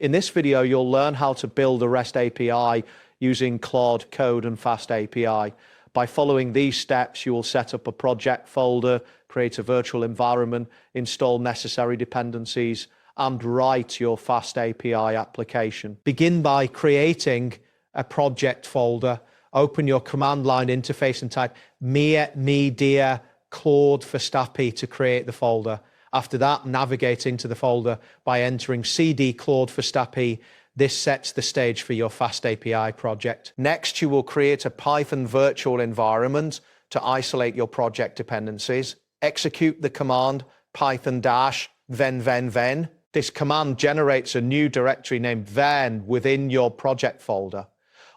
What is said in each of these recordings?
In this video, you'll learn how to build a REST API using Claude Code and FastAPI. By following these steps, you will set up a project folder, create a virtual environment, install necessary dependencies, and write your FastAPI application. Begin by creating a project folder. Open your command line interface and type media Claude FastAPI to create the folder. After that, navigate into the folder by entering cd Claude FastAPI. This sets the stage for your FastAPI project. Next, you will create a Python virtual environment to isolate your project dependencies. Execute the command python-ven. This command generates a new directory named ven within your project folder.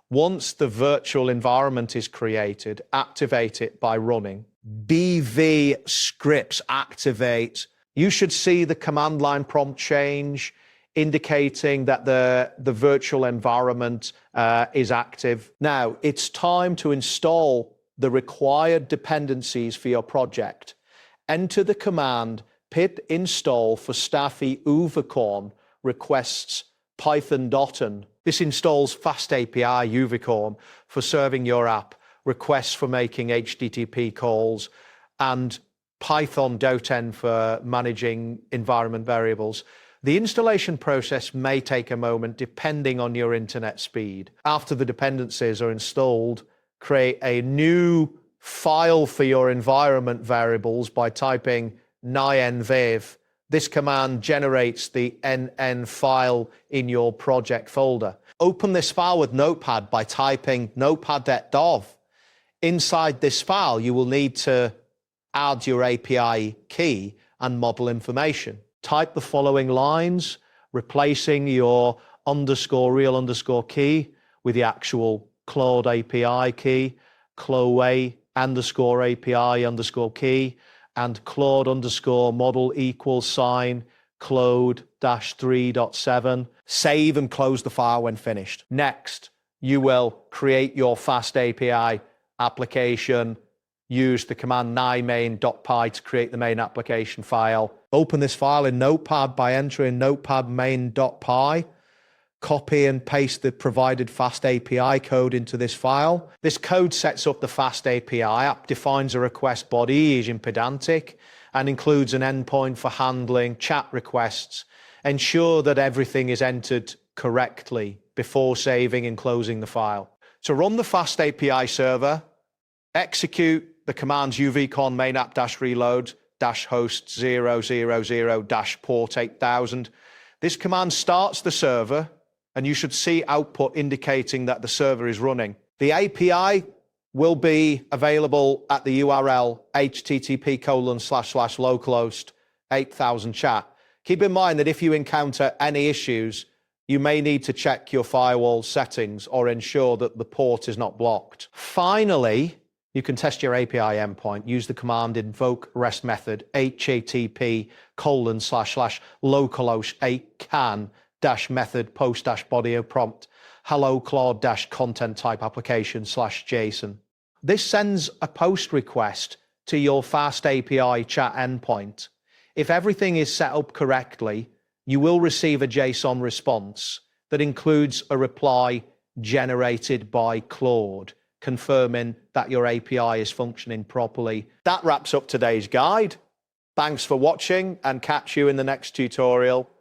Once the virtual environment is created, activate it by running bv scripts activate. You should see the command line prompt change, indicating that the virtual environment is active. Now, it's time to install the required dependencies for your project. Enter the command pip install FastAPI uvicorn requests python.n. This installs FastAPI uvicorn for serving your app, requests for making HTTP calls, and python.n for managing environment variables. The installation process may take a moment depending on your internet speed. After the dependencies are installed, create a new file for your environment variables by typing nyenviv. This command generates the nn file in your project folder. Open this file with Notepad by typing notepad.dov. Inside this file, you will need to add your API key and model information. Type the following lines, replacing your _real_ key with the actual Claude API key, Claude _API_ key, and Claude _model equals sign Claude-3.7. Save and close the file when finished. Next, you will create your FastAPI application. Use the command nymain.py to create the main application file. Open this file in Notepad by entering notepad main.py. Copy and paste the provided FastAPI code into this file. This code sets up the FastAPI app, defines a request body, is pedantic, and includes an endpoint for handling chat requests. Ensure that everything is entered correctly before saving and closing the file. To run the FastAPI server, execute the commands uvicorn main app-reload -host 000 -port 8000. This command starts the server, and you should see output indicating that the server is running. The API will be available at the URL http://localhost 8000 chat. Keep in mind that if you encounter any issues, you may need to check your firewall settings or ensure that the port is not blocked. Finally, you can test your API endpoint. Use the command invoke REST method http://localhost 8can -method post-body prompt hello Claude content type application /JSON. This sends a post request to your FastAPI chat endpoint. If everything is set up correctly, you will receive a JSON response that includes a reply generated by Claude, confirming that your API is functioning properly. That wraps up today's guide. Thanks for watching, and catch you in the next tutorial.